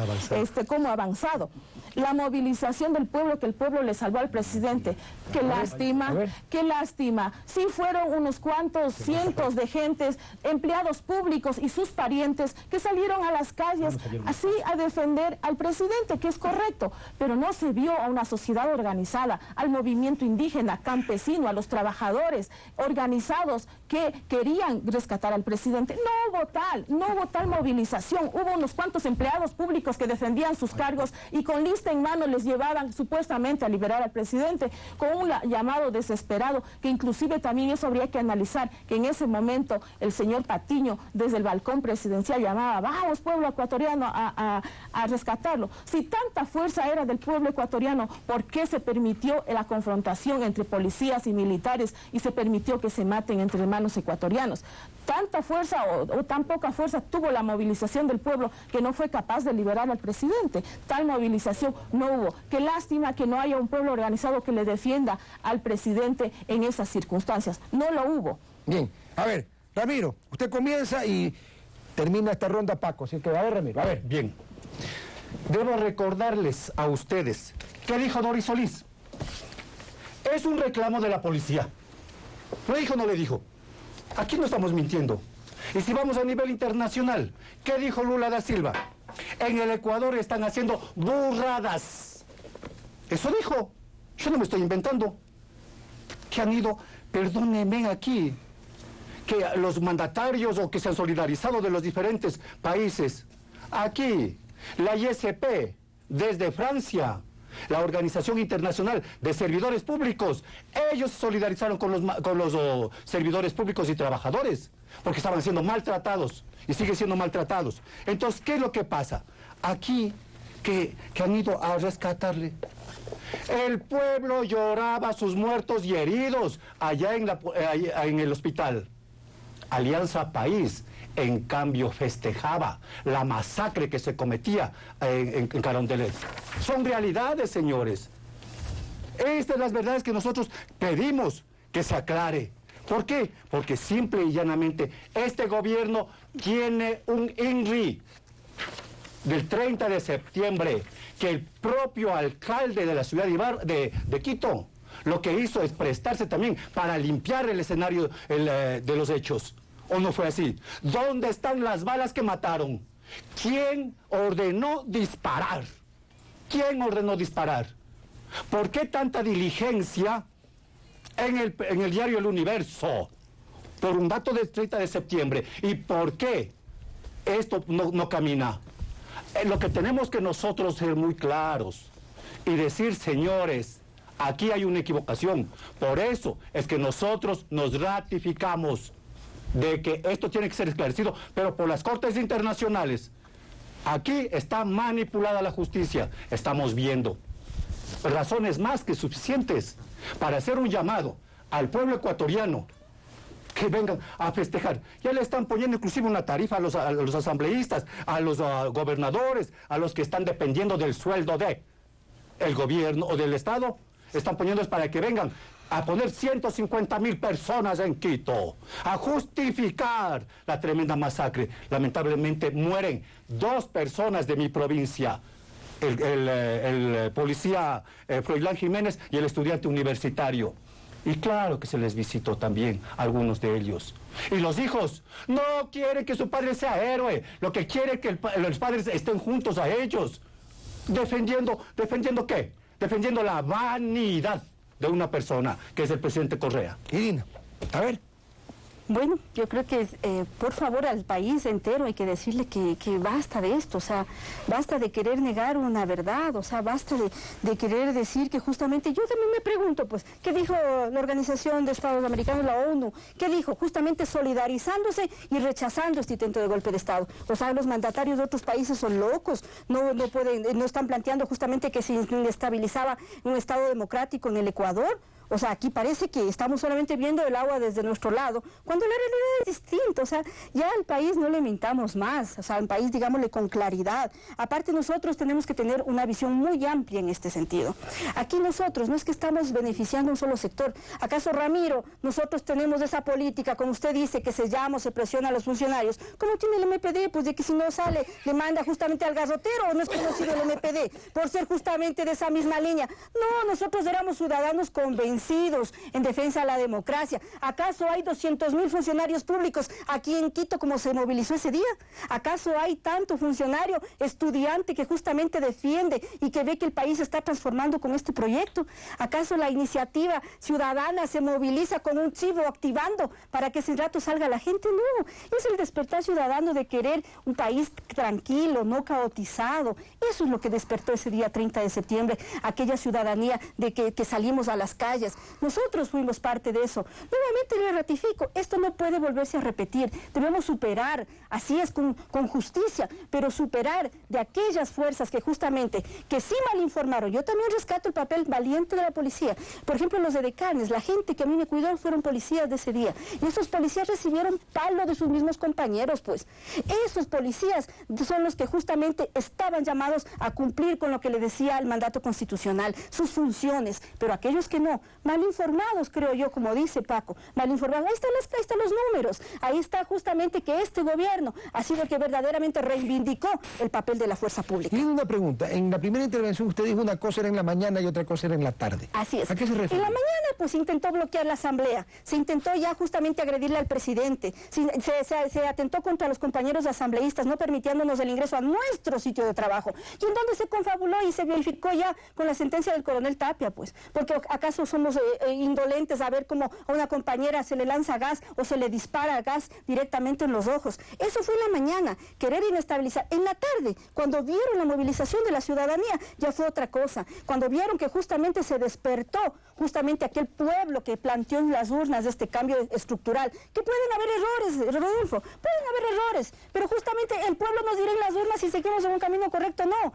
Cómo ha avanzado. La movilización del pueblo, que el pueblo le salvó al presidente. Qué lástima, qué lástima. Sí fueron unos cuantos cientos de gentes, empleados públicos y sus parientes, que salieron a las calles así a defender al presidente, que es correcto, pero no se vio a una sociedad organizada, al movimiento indígena, campesino, a los trabajadores organizados que querían rescatar al presidente. No hubo tal movilización. Hubo unos cuantos empleados públicos que defendían sus cargos y con lista en mano les llevaban supuestamente a liberar al presidente, con un llamado desesperado, que inclusive también eso habría que analizar, que en ese momento el señor Patiño desde el balcón presidencial llamaba, vamos pueblo ecuatoriano a rescatarlo. Si tanta fuerza era del pueblo ecuatoriano, ¿por qué se permitió la confrontación entre policías y militares y se permitió que se maten entre hermanos ecuatorianos? Tanta fuerza o tan poca fuerza tuvo la movilización del pueblo que no fue capaz de liberar al presidente. Tal movilización no hubo. Qué lástima que no haya un pueblo organizado que le defienda al presidente en esas circunstancias. No lo hubo. Bien, a ver, Ramiro, usted comienza y termina esta ronda Paco, así que a ver, Ramiro, a ver. Bien. debo recordarles a ustedes qué dijo Doris Solís. Es un reclamo de la policía. ¿Lo dijo o no le dijo? Aquí no estamos mintiendo. Y si vamos a nivel internacional, ¿qué dijo Lula da Silva? En el Ecuador están haciendo burradas. Eso dijo. Yo no me estoy inventando. Que han ido, perdónenme aquí, que los mandatarios o que se han solidarizado de los diferentes países. Aquí, la ISP, desde Francia, la Organización Internacional de Servidores Públicos, ellos se solidarizaron con los servidores públicos y trabajadores, porque estaban siendo maltratados y siguen siendo maltratados. Entonces, ¿qué es lo que pasa? Aquí, que han ido a rescatarle. El pueblo lloraba a sus muertos y heridos allá en el hospital. Alianza País, en cambio, festejaba la masacre que se cometía en Carondelet. Son realidades, señores. Estas son las verdades que nosotros pedimos que se aclare. ¿Por qué? Porque simple y llanamente este gobierno tiene un INRI del 30 de septiembre, que el propio alcalde de la ciudad de Quito lo que hizo es prestarse también para limpiar el escenario de los hechos. ¿O no fue así? ¿Dónde están las balas que mataron? ¿Quién ordenó disparar? ¿Quién ordenó disparar? ¿Por qué tanta diligencia en el diario El Universo? Por un dato del 30 de septiembre. ¿Y por qué esto no camina? Lo que tenemos que nosotros ser muy claros y decir, señores, aquí hay una equivocación. Por eso es que nosotros nos ratificamos de que esto tiene que ser esclarecido, pero por las cortes internacionales. Aquí está manipulada la justicia. Estamos viendo razones más que suficientes para hacer un llamado al pueblo ecuatoriano que vengan a festejar. Ya le están poniendo inclusive una tarifa a los asambleístas, a los gobernadores, a los que están dependiendo del sueldo del gobierno o del Estado. Están poniéndoles para que vengan a poner 150,000 personas en Quito, a justificar la tremenda masacre. Lamentablemente mueren 2 personas de mi provincia, el policía Froilán Jiménez y el estudiante universitario. Y claro que se les visitó también a algunos de ellos. Y los hijos no quieren que su padre sea héroe, lo que quieren es que los padres estén juntos a ellos. ¿Defendiendo qué? Defendiendo la vanidad de una persona, que es el presidente Correa. Irina, a ver. Bueno, yo creo que por favor al país entero hay que decirle que basta de esto, o sea, basta de querer negar una verdad, o sea, basta de querer decir que justamente, yo también me pregunto, pues, ¿qué dijo la Organización de Estados Americanos, la ONU? ¿Qué dijo? Justamente solidarizándose y rechazando este intento de golpe de Estado. O sea, los mandatarios de otros países son locos, no están planteando justamente que se inestabilizaba un Estado democrático en el Ecuador. O sea, aquí parece que estamos solamente viendo el agua desde nuestro lado, cuando la realidad es distinta. O sea, ya al país no le mintamos más, o sea, al país digámosle con claridad. Aparte nosotros tenemos que tener una visión muy amplia en este sentido. Aquí nosotros no es que estamos beneficiando a un solo sector. ¿Acaso, Ramiro, nosotros tenemos esa política, como usted dice, que se llama o se presiona a los funcionarios? ¿Cómo tiene el MPD? Pues de que si no sale, le manda justamente al garrotero, ¿o no es conocido el MPD por ser justamente de esa misma línea? No, nosotros éramos ciudadanos convencidos en defensa de la democracia. ¿Acaso hay 200,000 funcionarios públicos aquí en Quito como se movilizó ese día? ¿Acaso hay tanto funcionario, estudiante que justamente defiende y que ve que el país se está transformando con este proyecto? ¿Acaso la iniciativa ciudadana se moviliza con un chivo activando para que ese rato salga la gente? No, es el despertar ciudadano de querer un país tranquilo, no caotizado. Eso es lo que despertó ese día 30 de septiembre, aquella ciudadanía de que salimos a las calles. Nosotros fuimos parte de eso. Nuevamente le ratifico, esto no puede volverse a repetir. Debemos superar, así es, con justicia, pero superar de aquellas fuerzas que justamente, que sí mal informaron. Yo también rescato el papel valiente de la policía. Por ejemplo, los edecanes, la gente que a mí me cuidó fueron policías de ese día. Y esos policías recibieron palo de sus mismos compañeros, pues. Esos policías son los que justamente estaban llamados a cumplir con lo que le decía el mandato constitucional, sus funciones. Pero aquellos que no, mal informados, creo yo, como dice Paco, mal informados. Ahí están los números, ahí está justamente que este gobierno ha sido el que verdaderamente reivindicó el papel de la fuerza pública. Y una pregunta, en la primera intervención usted dijo una cosa era en la mañana y otra cosa era en la tarde. Así es. ¿A qué se refiere? En la mañana pues se intentó bloquear la asamblea, se intentó ya justamente agredirle al presidente, se atentó contra los compañeros asambleístas, no permitiéndonos el ingreso a nuestro sitio de trabajo. Y en donde se confabuló y se verificó ya con la sentencia del coronel Tapia, pues, porque acaso somos indolentes a ver cómo a una compañera se le lanza gas o se le dispara gas directamente en los ojos. Eso fue en la mañana, querer inestabilizar. En la tarde, cuando vieron la movilización de la ciudadanía, ya fue otra cosa. Cuando vieron que justamente se despertó justamente aquel pueblo que planteó en las urnas de este cambio estructural, que pueden haber errores, Rodolfo, pueden haber errores, pero justamente el pueblo nos dirá en las urnas si seguimos en un camino correcto o no.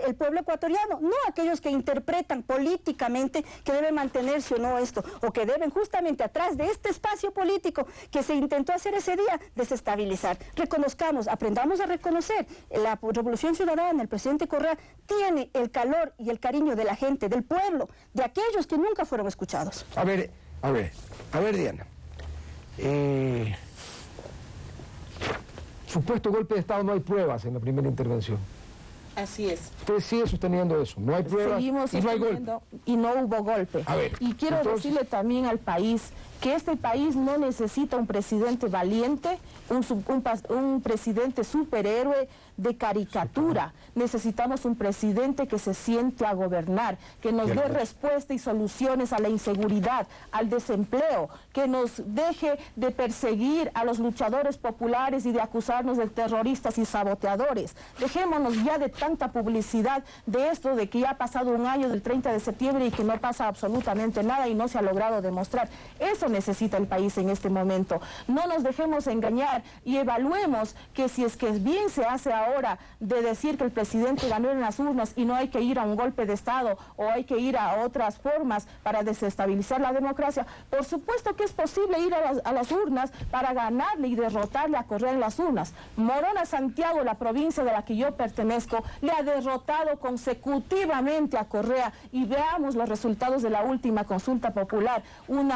El pueblo ecuatoriano, no aquellos que interpretan políticamente que debe mantenerse o no esto, o que deben justamente atrás de este espacio político que se intentó hacer ese día, desestabilizar. Reconozcamos, aprendamos a reconocer, la Revolución Ciudadana, el presidente Correa, tiene el calor y el cariño de la gente, del pueblo, de aquellos que nunca fueron escuchados. A ver, Diana. Supuesto golpe de Estado, no hay pruebas en la primera intervención. Así es. Usted sigue sosteniendo eso, no hay pruebas. Seguimos y no hay golpe. y no hubo golpe. A ver, y quiero decirle también al país que este país no necesita un presidente valiente, un presidente superhéroe de caricatura. Necesitamos un presidente que se siente a gobernar, que nos dé respuesta y soluciones a la inseguridad, al desempleo, que nos deje de perseguir a los luchadores populares y de acusarnos de terroristas y saboteadores. Dejémonos ya de tanta publicidad de esto, de que ya ha pasado un año del 30 de septiembre y que no pasa absolutamente nada y no se ha logrado demostrar. Eso necesita el país en este momento. No nos dejemos engañar y evaluemos que si es que bien se hace ahora de decir que el presidente ganó en las urnas y no hay que ir a un golpe de Estado o hay que ir a otras formas para desestabilizar la democracia, por supuesto que es posible ir a las urnas para ganarle y derrotarle a Correa en las urnas. Morona Santiago, la provincia de la que yo pertenezco, le ha derrotado consecutivamente a Correa y veamos los resultados de la última consulta popular, un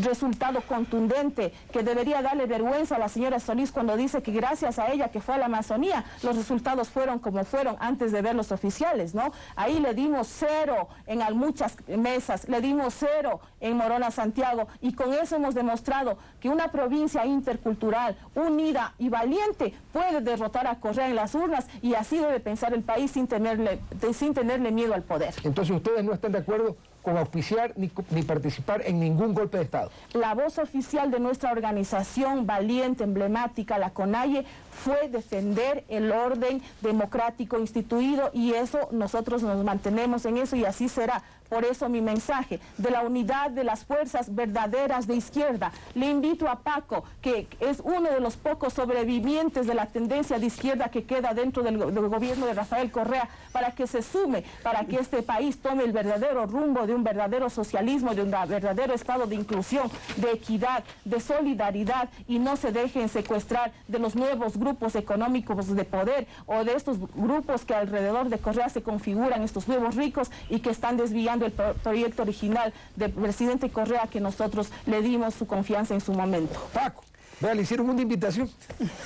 resultado contundente que debería darle vergüenza a la señora Solís cuando dice que gracias a ella que fue a la Amazonía, los resultados fueron como fueron antes de ver los oficiales, ¿no? Ahí le dimos 0 en muchas mesas, le dimos 0 en Morona Santiago y con eso hemos demostrado que una provincia intercultural, unida y valiente puede derrotar a Correa en las urnas y así debe pensar el país sin tenerle miedo al poder. Entonces ustedes no están de acuerdo con auspiciar ni participar en ningún golpe de Estado. La voz oficial de nuestra organización valiente, emblemática, la CONAIE, fue defender el orden democrático instituido y eso nosotros nos mantenemos en eso y así será. Por eso mi mensaje de la unidad de las fuerzas verdaderas de izquierda. Le invito a Paco, que es uno de los pocos sobrevivientes de la tendencia de izquierda que queda dentro del gobierno de Rafael Correa, para que se sume, para que este país tome el verdadero rumbo de un verdadero socialismo, de un verdadero estado de inclusión, de equidad, de solidaridad y no se dejen secuestrar de los nuevos grupos económicos de poder o de estos grupos que alrededor de Correa se configuran, estos nuevos ricos y que están desviando el proyecto original del presidente Correa que nosotros le dimos su confianza en su momento. Paco, vea, le hicieron una invitación.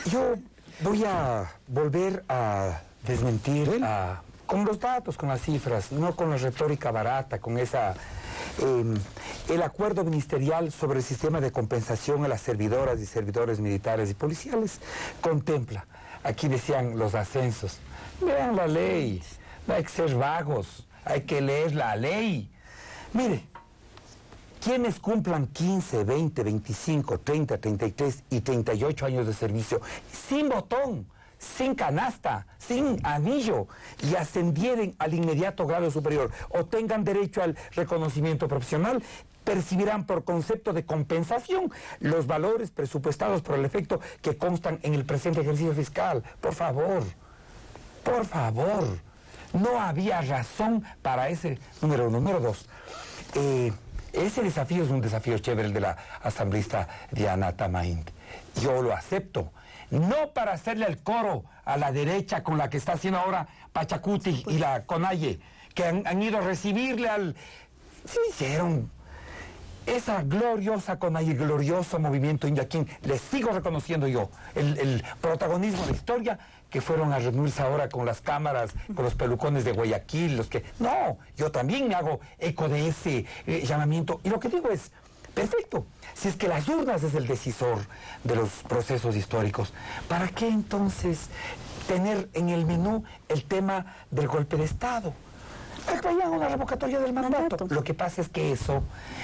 Yo voy a volver a desmentir con los datos, con las cifras, no con la retórica barata, con esa... el acuerdo ministerial sobre el sistema de compensación a las servidoras y servidores militares y policiales contempla, aquí decían los ascensos, vean la ley, no hay que ser vagos, hay que leer la ley. Mire, quienes cumplan 15, 20, 25, 30, 33 y 38 años de servicio sin botón, sin canasta, sin anillo y ascendieren al inmediato grado superior o tengan derecho al reconocimiento profesional, percibirán por concepto de compensación los valores presupuestados por el efecto que constan en el presente ejercicio fiscal. Por favor, no había razón para ese número uno. Número dos, ese desafío es un desafío chévere, el de la asambleísta Diana Tamain. Yo lo acepto. No para hacerle el coro a la derecha con la que está haciendo ahora Pachacuti y la CONAIE, que han ido a recibirle al sí hicieron esa gloriosa con el glorioso movimiento indio, a quien les sigo reconociendo yo el protagonismo de la historia, que fueron a reunirse ahora con las cámaras, con los pelucones de Guayaquil, los que... No, yo también me hago eco de ese llamamiento, y lo que digo es, perfecto, si es que las urnas es el decisor de los procesos históricos, ¿para qué entonces tener en el menú el tema del golpe de Estado? Vayan a una revocatoria del mandato. Lo que pasa es que eso,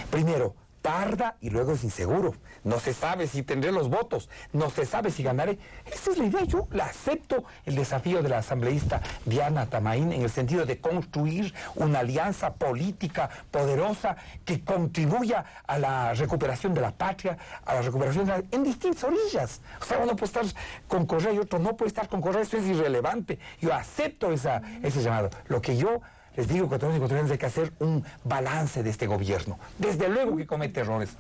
primero, tarda y luego es inseguro. No se sabe si tendré los votos, no se sabe si ganaré. Esa es la idea. Yo la acepto, el desafío de la asambleísta Diana Tamain, en el sentido de construir una alianza política poderosa que contribuya a la recuperación de la patria, a la recuperación en distintas orillas. O sea, uno puede estar con Correa y otro no puede estar con Correa, eso es irrelevante. Yo acepto ese llamado. Lo que yo les digo, ecuatorianos y ecuatorianas, hay que hacer un balance de este gobierno. Desde luego que comete errores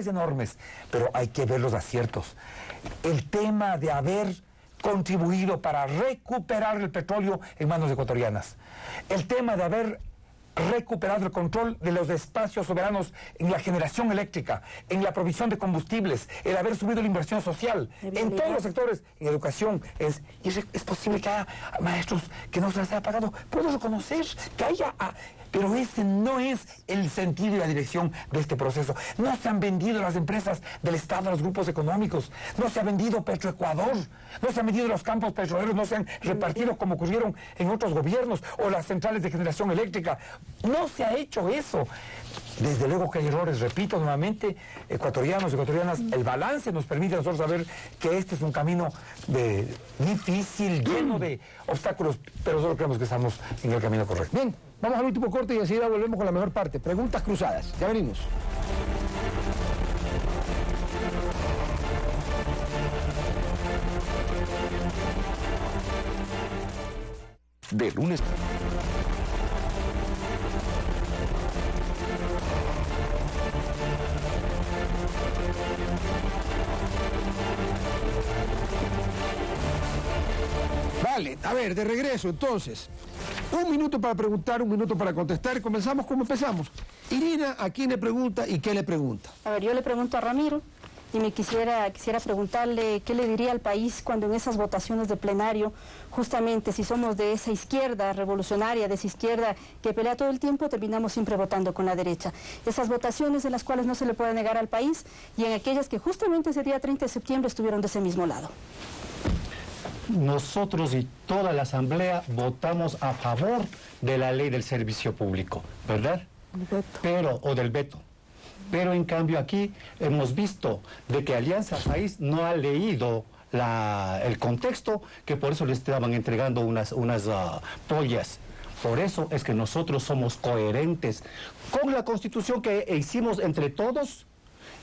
enormes, pero hay que ver los aciertos. El tema de haber contribuido para recuperar el petróleo en manos ecuatorianas. El tema de haber recuperado el control de los espacios soberanos en la generación eléctrica, en la provisión de combustibles, el haber subido la inversión social, en todos los sectores, en educación. Es posible que haya maestros que no se les haya pagado. Puedo reconocer que haya... Pero ese no es el sentido y la dirección de este proceso. No se han vendido las empresas del Estado a los grupos económicos. No se ha vendido Petroecuador. No se han vendido los campos petroleros. No se han repartido como ocurrieron en otros gobiernos. O las centrales de generación eléctrica. No se ha hecho eso. Desde luego que hay errores. Repito nuevamente, ecuatorianos y ecuatorianas, el balance nos permite a nosotros saber que este es un camino difícil, lleno de obstáculos, pero nosotros creemos que estamos en el camino correcto. Bien, vamos al último corte y enseguida volvemos con la mejor parte. Preguntas cruzadas. Ya venimos. De lunes. Vale, a ver, de regreso entonces. Un minuto para preguntar, un minuto para contestar. Comenzamos como empezamos. Irina, ¿a quién le pregunta y qué le pregunta? A ver, yo le pregunto a Ramiro y me quisiera preguntarle qué le diría al país cuando en esas votaciones de plenario, justamente si somos de esa izquierda revolucionaria, de esa izquierda que pelea todo el tiempo, terminamos siempre votando con la derecha. Esas votaciones en las cuales no se le puede negar al país y en aquellas que justamente ese día 30 de septiembre estuvieron de ese mismo lado. Nosotros y toda la Asamblea votamos a favor de la ley del servicio público, ¿verdad? O del veto. Pero en cambio aquí hemos visto de que Alianza País no ha leído el contexto, que por eso le estaban entregando unas pollas. Por eso es que nosotros somos coherentes con la Constitución que hicimos entre todos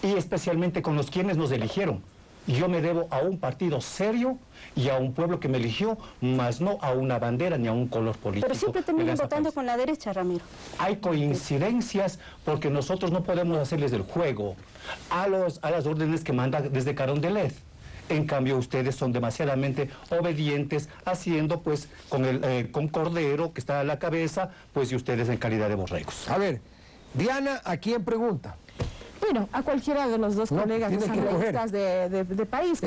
y especialmente con los quienes nos eligieron. Yo me debo a un partido serio y a un pueblo que me eligió, más no a una bandera ni a un color político. Pero siempre terminan votando con la derecha, Ramiro. Hay coincidencias porque nosotros no podemos hacerles el juego a las órdenes que manda desde Carondelet. En cambio, ustedes son demasiadamente obedientes, haciendo pues con Cordero, que está a la cabeza, pues y ustedes en calidad de borregos. A ver, Diana, ¿a quién pregunta? Bueno, a cualquiera de los dos colegas asambleístas de país.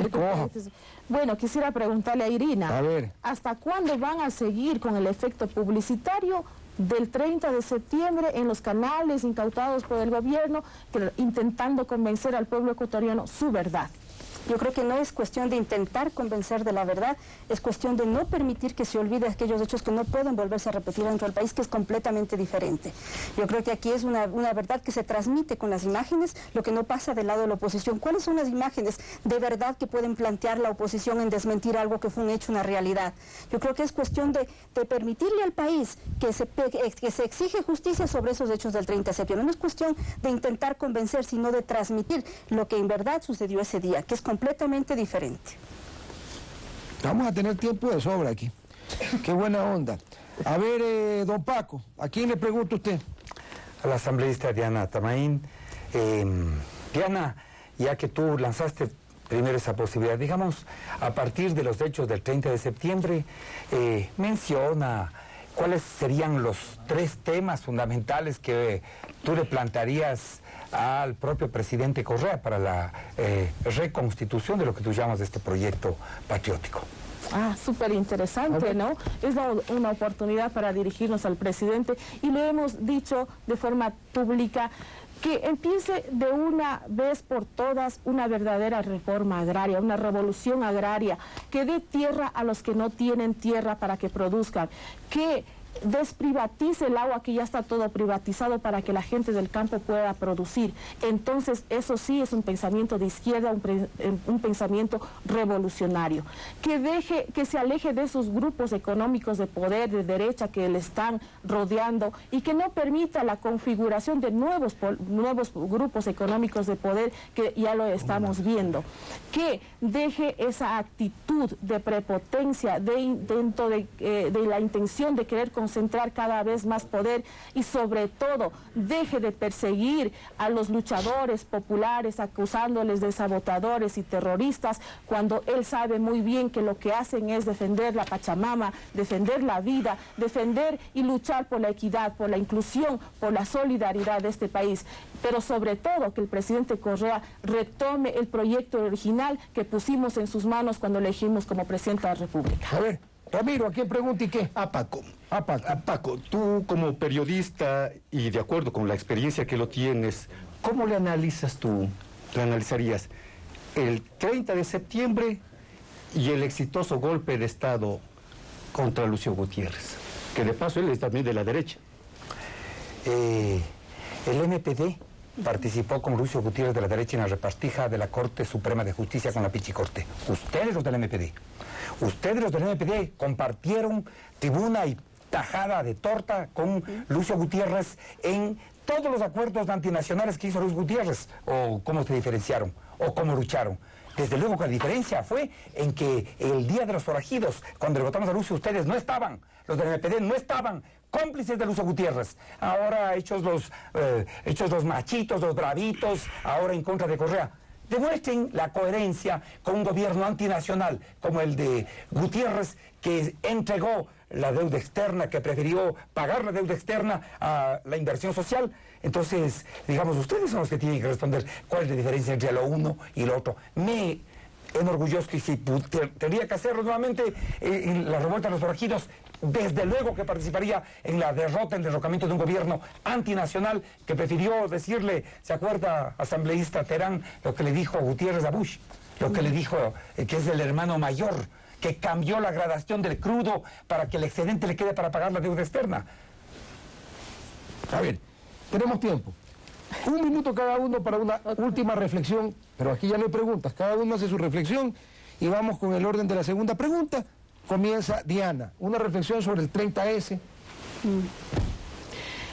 Bueno, quisiera preguntarle a Irina, a ver, ¿hasta cuándo van a seguir con el efecto publicitario del 30 de septiembre en los canales incautados por el gobierno, intentando convencer al pueblo ecuatoriano su verdad? Yo creo que no es cuestión de intentar convencer de la verdad, es cuestión de no permitir que se olvide aquellos hechos que no pueden volverse a repetir dentro del país, que es completamente diferente. Yo creo que aquí es una verdad que se transmite con las imágenes, lo que no pasa del lado de la oposición. ¿Cuáles son las imágenes de verdad que pueden plantear la oposición en desmentir algo que fue un hecho, una realidad? Yo creo que es cuestión de permitirle al país que se exige justicia sobre esos hechos del 30 de septiembre. No es cuestión de intentar convencer, sino de transmitir lo que en verdad sucedió ese día, que es completamente diferente. Vamos a tener tiempo de sobra aquí. Qué buena onda. A ver, don Paco, ¿a quién le pregunta usted? A la asambleísta Diana Tamain. Diana, ya que tú lanzaste primero esa posibilidad, digamos, a partir de los hechos del 30 de septiembre, menciona ¿cuáles serían los 3 temas fundamentales que tú le plantearías al propio presidente Correa para la reconstitución de lo que tú llamas de este proyecto patriótico? Súper interesante, ¿no? Es una oportunidad para dirigirnos al presidente y lo hemos dicho de forma pública, que empiece de una vez por todas una verdadera reforma agraria, una revolución agraria, que dé tierra a los que no tienen tierra para que produzcan, que desprivatice el agua, que ya está todo privatizado, para que la gente del campo pueda producir. Entonces, eso sí es un pensamiento de izquierda, un pensamiento revolucionario. Que se aleje de esos grupos económicos de poder, de derecha, que le están rodeando, y que no permita la configuración de nuevos grupos económicos de poder, que ya lo estamos viendo. Que deje esa actitud de prepotencia, dentro de la intención de querer concentrar cada vez más poder, y sobre todo deje de perseguir a los luchadores populares acusándoles de sabotadores y terroristas, cuando él sabe muy bien que lo que hacen es defender la Pachamama, defender la vida, defender y luchar por la equidad, por la inclusión, por la solidaridad de este país. Pero sobre todo que el presidente Correa retome el proyecto original que pusimos en sus manos cuando elegimos como presidente de la República. A ver, Ramiro, ¿a quién pregunta y qué? A Paco. Paco. Tú como periodista y de acuerdo con la experiencia que lo tienes, ¿cómo le analizarías el 30 de septiembre y el exitoso golpe de Estado contra Lucio Gutiérrez? Que de paso él es también de la derecha. El MPD participó con Lucio Gutiérrez de la derecha en la repartija de la Corte Suprema de Justicia con la Pichicorte. Ustedes los del MPD compartieron tribuna y tajada de torta con Lucio Gutiérrez en todos los acuerdos antinacionales que hizo Luis Gutiérrez, o cómo se diferenciaron, o cómo lucharon. Desde luego que la diferencia fue en que el día de los forajidos, cuando le votamos a Lucio, ustedes no estaban, los del MPD no estaban cómplices de Lucio Gutiérrez. Ahora hechos los machitos, los bravitos, ahora en contra de Correa. Demuestren la coherencia con un gobierno antinacional como el de Gutiérrez, que entregó la deuda externa, que prefirió pagar la deuda externa a la inversión social. Entonces, digamos, ustedes son los que tienen que responder cuál es la diferencia entre lo uno y lo otro. Me enorgullezco, y si tendría que hacerlo nuevamente en la revuelta de los forajidos, desde luego que participaría en la derrota, en el derrocamiento de un gobierno antinacional que prefirió decirle, ¿se acuerda, asambleísta Terán, lo que le dijo Gutiérrez a Bush? Lo que le dijo que es el hermano mayor, que cambió la gradación del crudo para que el excedente le quede para pagar la deuda externa. A ver, tenemos tiempo. 1 minuto cada uno para una última reflexión, pero aquí ya no hay preguntas, cada uno hace su reflexión y vamos con el orden de la segunda pregunta. Comienza Diana, una reflexión sobre el 30S.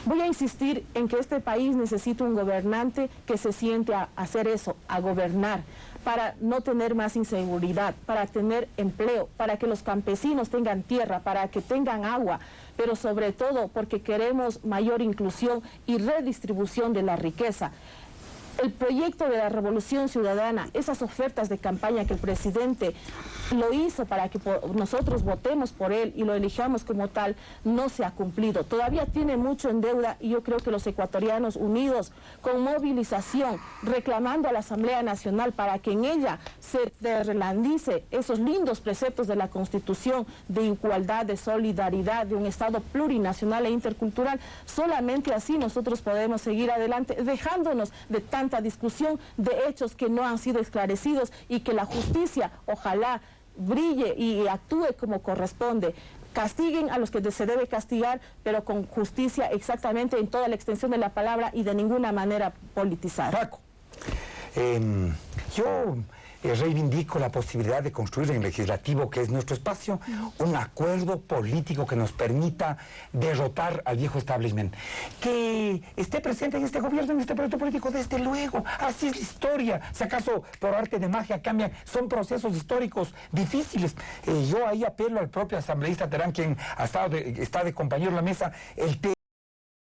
Voy a insistir en que este país necesita un gobernante que se siente a hacer eso, a gobernar, para no tener más inseguridad, para tener empleo, para que los campesinos tengan tierra, para que tengan agua, pero sobre todo porque queremos mayor inclusión y redistribución de la riqueza. El proyecto de la Revolución Ciudadana, esas ofertas de campaña que el presidente lo hizo para que nosotros votemos por él y lo elijamos como tal, no se ha cumplido. Todavía tiene mucho en deuda, y yo creo que los ecuatorianos unidos, con movilización, reclamando a la Asamblea Nacional para que en ella se relandice esos lindos preceptos de la Constitución de igualdad, de solidaridad, de un Estado plurinacional e intercultural, solamente así nosotros podemos seguir adelante, dejándonos de tanta discusión de hechos que no han sido esclarecidos, y que la justicia ojalá brille y actúe como corresponde. Castiguen a los que se debe castigar, pero con justicia exactamente en toda la extensión de la palabra y de ninguna manera politizar. Paco, yo reivindico la posibilidad de construir en el legislativo, que es nuestro espacio, un acuerdo político que nos permita derrotar al viejo establishment. Que esté presente en este gobierno, en este proyecto político, desde luego. Así es la historia. Si acaso por arte de magia cambian, son procesos históricos difíciles. Yo ahí apelo al propio asambleísta Terán, quien está de compañero en la mesa,